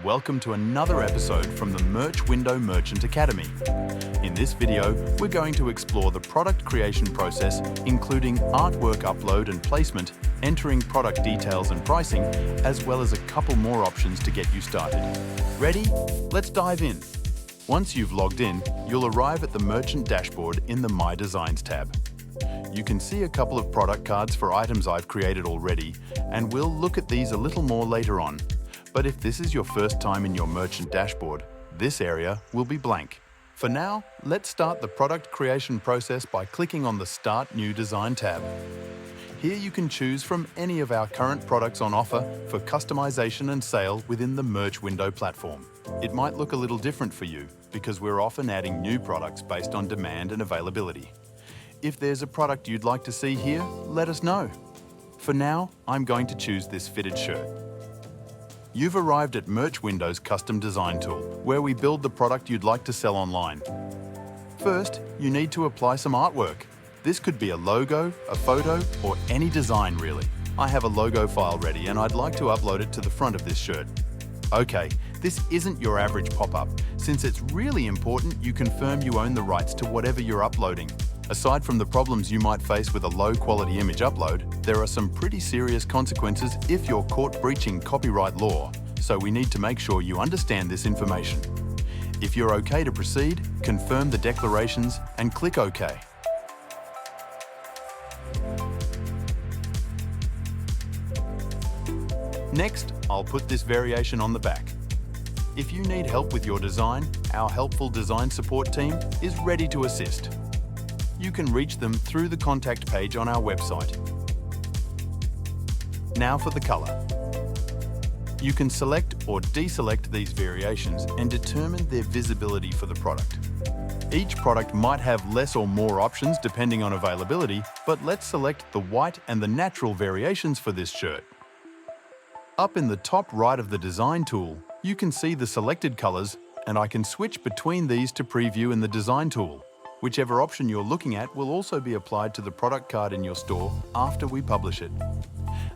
Welcome to another episode from the Merch Window Merchant Academy. In this video, we're going to explore the product creation process, including artwork upload and placement, entering product details and pricing, as well as a couple more options to get you started. Ready? Let's dive in. Once you've logged in, you'll arrive at the Merchant dashboard in the My Designs tab. You can see a couple of product cards for items I've created already, and we'll look at these a little more later on. But if this is your first time in your Merchant dashboard, this area will be blank. For now, let's start the product creation process by clicking on the Start New Design tab. Here you can choose from any of our current products on offer for customization and sale within the Merch Window platform. It might look a little different for you because we're often adding new products based on demand and availability. If there's a product you'd like to see here, let us know. For now, I'm going to choose this fitted shirt. You've arrived at Merch Window's custom design tool, where we build the product you'd like to sell online. First, you need to apply some artwork. This could be a logo, a photo, or any design really. I have a logo file ready and I'd like to upload it to the front of this shirt. Okay, this isn't your average pop-up. Since it's really important you confirm you own the rights to whatever you're uploading. Aside from the problems you might face with a low-quality image upload, there are some pretty serious consequences if you're caught breaching copyright law, so we need to make sure you understand this information. If you're okay to proceed, confirm the declarations and click OK. Next, I'll put this variation on the back. If you need help with your design, our helpful design support team is ready to assist. You can reach them through the contact page on our website. Now for the color. You can select or deselect these variations and determine their visibility for the product. Each product might have less or more options depending on availability, but let's select the white and the natural variations for this shirt. Up in the top right of the design tool, you can see the selected colors, and I can switch between these to preview in the design tool. Whichever option you're looking at will also be applied to the product card in your store after we publish it.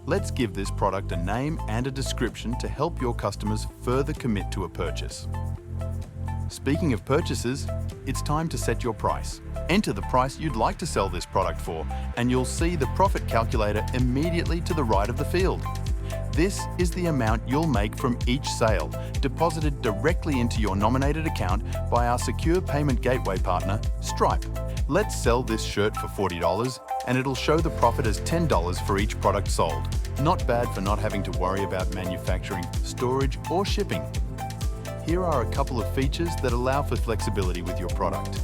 Let's give this product a name and a description to help your customers further commit to a purchase. Speaking of purchases, it's time to set your price. Enter the price you'd like to sell this product for, and you'll see the profit calculator immediately to the right of the field. This is the amount you'll make from each sale, deposited directly into your nominated account by our secure payment gateway partner, Stripe. Let's sell this shirt for $40 and it'll show the profit as $10 for each product sold. Not bad for not having to worry about manufacturing, storage, or shipping. Here are a couple of features that allow for flexibility with your product.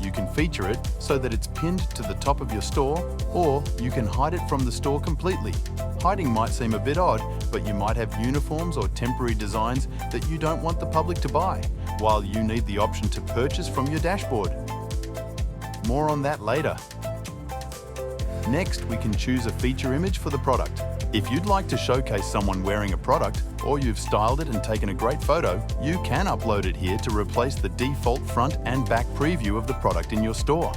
You can feature it so that it's pinned to the top of your store, or you can hide it from the store completely. Hiding might seem a bit odd, but you might have uniforms or temporary designs that you don't want the public to buy, while you need the option to purchase from your dashboard. More on that later. Next, we can choose a feature image for the product. If you'd like to showcase someone wearing a product, or you've styled it and taken a great photo, you can upload it here to replace the default front and back preview of the product in your store.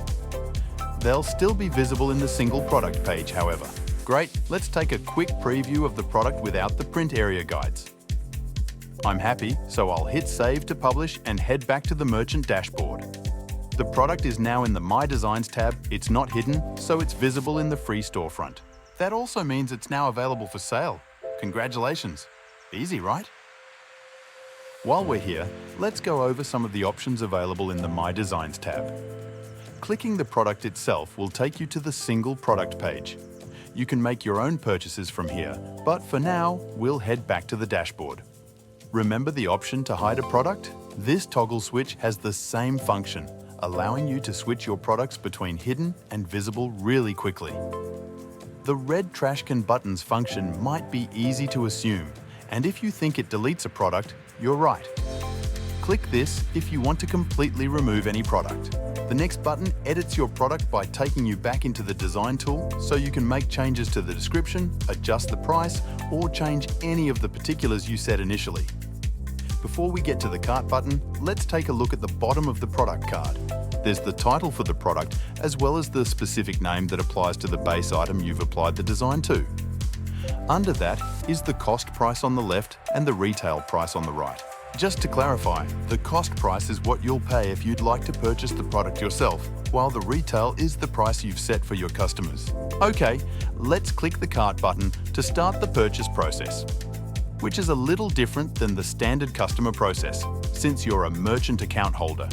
They'll still be visible in the single product page, however. Great, let's take a quick preview of the product without the print area guides. I'm happy, so I'll hit Save to publish and head back to the Merchant dashboard. The product is now in the My Designs tab, it's not hidden, so it's visible in the free storefront. That also means it's now available for sale. Congratulations. Easy, right? While we're here, let's go over some of the options available in the My Designs tab. Clicking the product itself will take you to the single product page. You can make your own purchases from here, but for now, we'll head back to the dashboard. Remember the option to hide a product? This toggle switch has the same function, allowing you to switch your products between hidden and visible really quickly. The red trash can buttons function might be easy to assume, and if you think it deletes a product, you're right. Click this if you want to completely remove any product. The next button edits your product by taking you back into the design tool so you can make changes to the description, adjust the price, or change any of the particulars you set initially. Before we get to the cart button, let's take a look at the bottom of the product card. There's the title for the product, as well as the specific name that applies to the base item you've applied the design to. Under that is the cost price on the left and the retail price on the right. Just to clarify, the cost price is what you'll pay if you'd like to purchase the product yourself, while the retail is the price you've set for your customers. Okay, let's click the cart button to start the purchase process, which is a little different than the standard customer process, since you're a merchant account holder.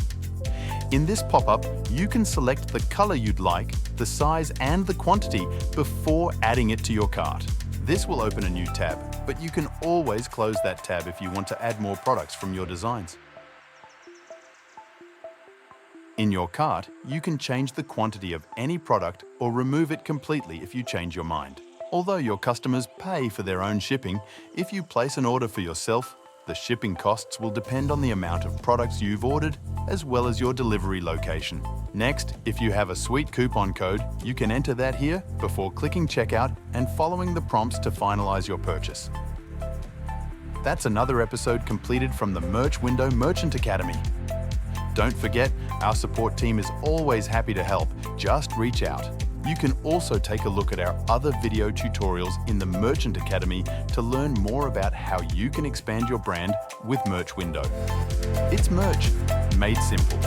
In this pop-up, you can select the color you'd like, the size and the quantity before adding it to your cart. This will open a new tab, but you can always close that tab if you want to add more products from your designs. In your cart, you can change the quantity of any product or remove it completely if you change your mind. Although your customers pay for their own shipping, if you place an order for yourself, the shipping costs will depend on the amount of products you've ordered, as well as your delivery location. Next, if you have a sweet coupon code, you can enter that here before clicking checkout and following the prompts to finalize your purchase. That's another episode completed from the Merch Window Merchant Academy. Don't forget, our support team is always happy to help. Just reach out. You can also take a look at our other video tutorials in the Merchant Academy to learn more about how you can expand your brand with Merch Window. It's merch made simple.